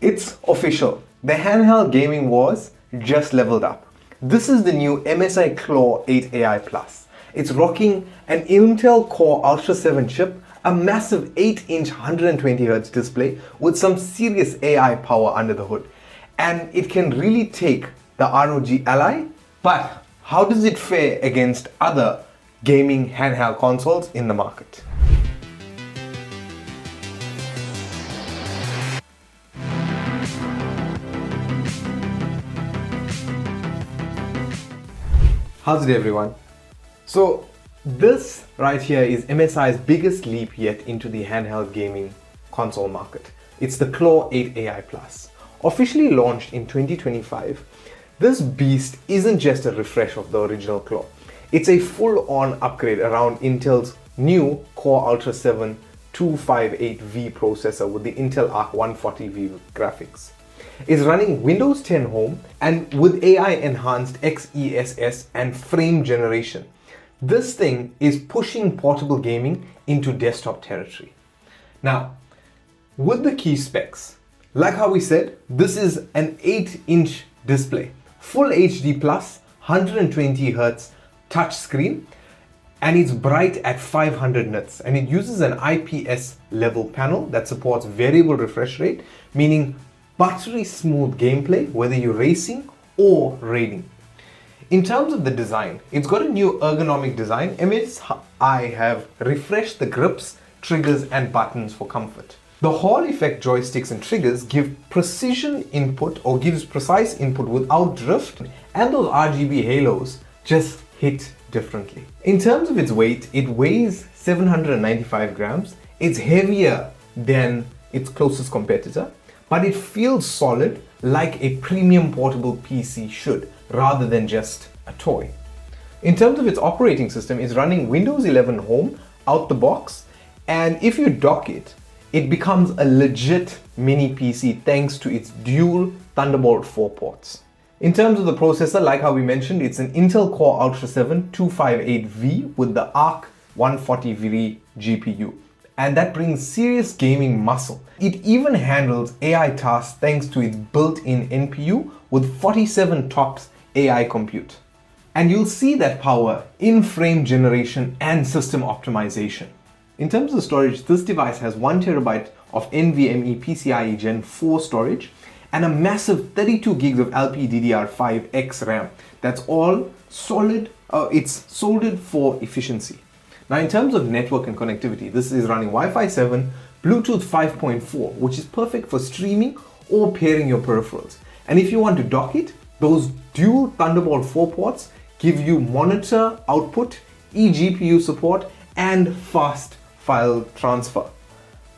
It's official. The handheld gaming wars just leveled up. This is the new MSI Claw 8 AI Plus. It's rocking an Intel Core Ultra 7 chip, a massive 8-inch 120Hz display with some serious AI power under the hood. And it can really take the ROG Ally, but how does it fare against other gaming handheld consoles in the market? How's it, everyone? So this right here is MSI's biggest leap yet into the handheld gaming console market. It's the Claw 8 AI Plus. Officially launched in 2025, this beast isn't just a refresh of the original Claw. It's a full-on upgrade around Intel's new Core Ultra 7 258V processor with the Intel Arc 140V graphics. Is running Windows 10 Home and with AI enhanced XeSS and frame generation. This thing is pushing portable gaming into desktop territory. Now, with the key specs, like how we said, this is an 8-inch display, full HD plus, 120Hz touch screen, and it's bright at 500 nits, and it uses an IPS level panel that supports variable refresh rate, meaning buttery smooth gameplay whether you're racing or raiding. In terms of the design, it's got a new ergonomic design. MSI have refreshed the grips, triggers and buttons for comfort. The Hall effect joysticks and triggers give precision input or gives precise input without drift, and those RGB halos just hit differently. In terms of its weight, it weighs 795 grams. It's heavier than its closest competitor, but it feels solid like a premium portable PC should, rather than just a toy. In terms of its operating system, it's running Windows 11 Home out the box, and if you dock it, it becomes a legit mini PC thanks to its dual Thunderbolt 4 ports. In terms of the processor, like how we mentioned, it's an Intel Core Ultra 7 258V with the Arc 140V GPU. And that brings serious gaming muscle. It even handles AI tasks thanks to its built-in NPU with 47 TOPS AI compute. And you'll see that power in frame generation and system optimization. In terms of storage, this device has 1TB of NVMe PCIe Gen 4 storage and a massive 32 gigs of LPDDR5X RAM. That's all solid, it's soldered for efficiency. Now, in terms of network and connectivity, this is running Wi-Fi 7, Bluetooth 5.4, which is perfect for streaming or pairing your peripherals. And if you want to dock it, those dual Thunderbolt 4 ports give you monitor output, eGPU support, and fast file transfer.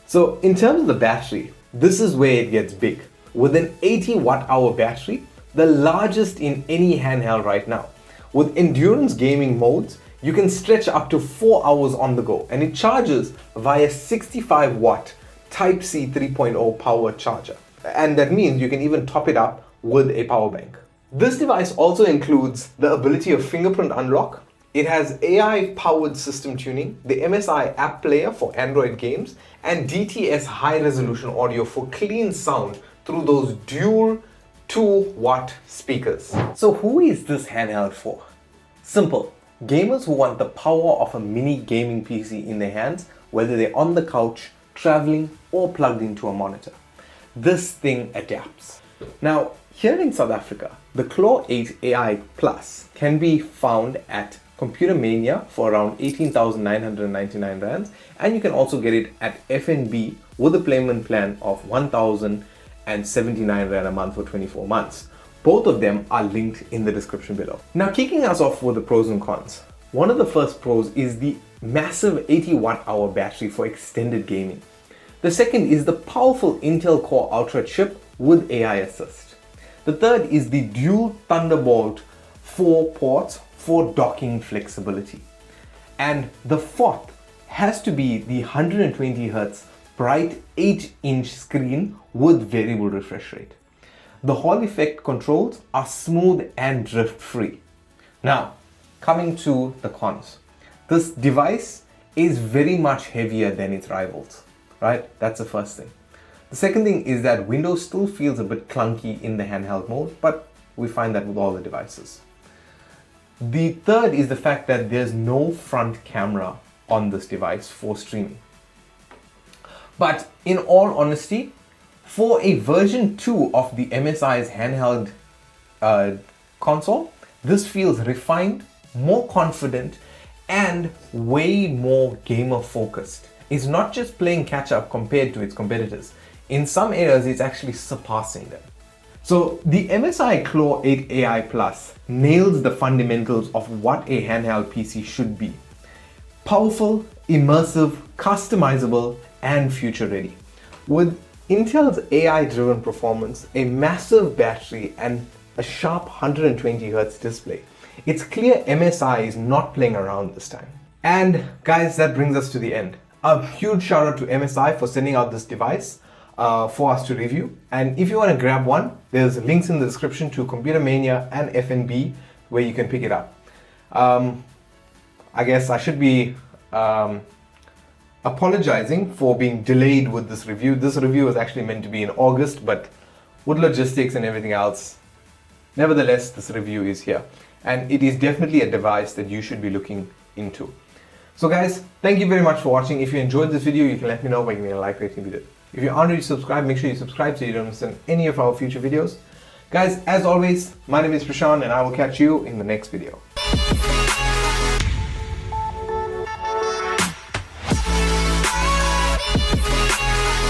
So in terms of the battery, this is where it gets big. With an 80 watt-hour battery, the largest in any handheld right now. With endurance gaming modes, you can stretch up to 4 hours on the go, and it charges via 65 watt Type-C 3.0 power charger. And that means you can even top it up with a power bank. This device also includes the ability of fingerprint unlock. It has AI-powered system tuning, the MSI app player for Android games, and DTS high-resolution audio for clean sound through those dual 2-watt speakers. So who is this handheld for? Simple. Gamers who want the power of a mini gaming PC in their hands, whether they're on the couch, traveling, or plugged into a monitor. This thing adapts. Now, here in South Africa, the Claw 8 AI Plus can be found at Computer Mania for around 18,999 rands, and you can also get it at FNB with a payment plan of 1,079 rand a month for 24 months. Both of them are linked in the description below. Now, kicking us off with the pros and cons. One of the first pros is the massive 80 watt-hour battery for extended gaming. The second is the powerful Intel Core Ultra chip with AI assist. The third is the dual Thunderbolt 4 ports for docking flexibility. And the fourth has to be the 120Hz bright 8-inch screen with variable refresh rate. The Hall effect controls are smooth and drift-free. Now, coming to the cons. This device is very much heavier than its rivals, right? That's the first thing. The second thing is that Windows still feels a bit clunky in the handheld mode, but we find that with all the devices. The third is the fact that there's no front camera on this device for streaming. But in all honesty, for a version 2 of the MSI's handheld console, this feels refined, more confident, and way more gamer focused. It's not just playing catch up compared to its competitors. In some areas, it's actually surpassing them. So the MSI Claw 8 AI Plus nails the fundamentals of what a handheld PC should be. Powerful, immersive, customizable, and future ready. With Intel's AI-driven performance, a massive battery, and a sharp 120Hz display, it's clear MSI is not playing around this time. And guys, that brings us to the end. A huge shout out to MSI for sending out this device for us to review. And if you want to grab one, there's links in the description to Computer Mania and FNB where you can pick it up. I guess I should be apologizing for being delayed with this review. This review was actually meant to be in August, but with logistics and everything else, nevertheless, this review is here. And it is definitely a device that you should be looking into. So guys, thank you very much for watching. If you enjoyed this video, you can let me know by giving me a like, rating video. If you aren't already subscribed, make sure you subscribe so you don't miss any of our future videos. Guys, as always, my name is Prashant and I will catch you in the next video.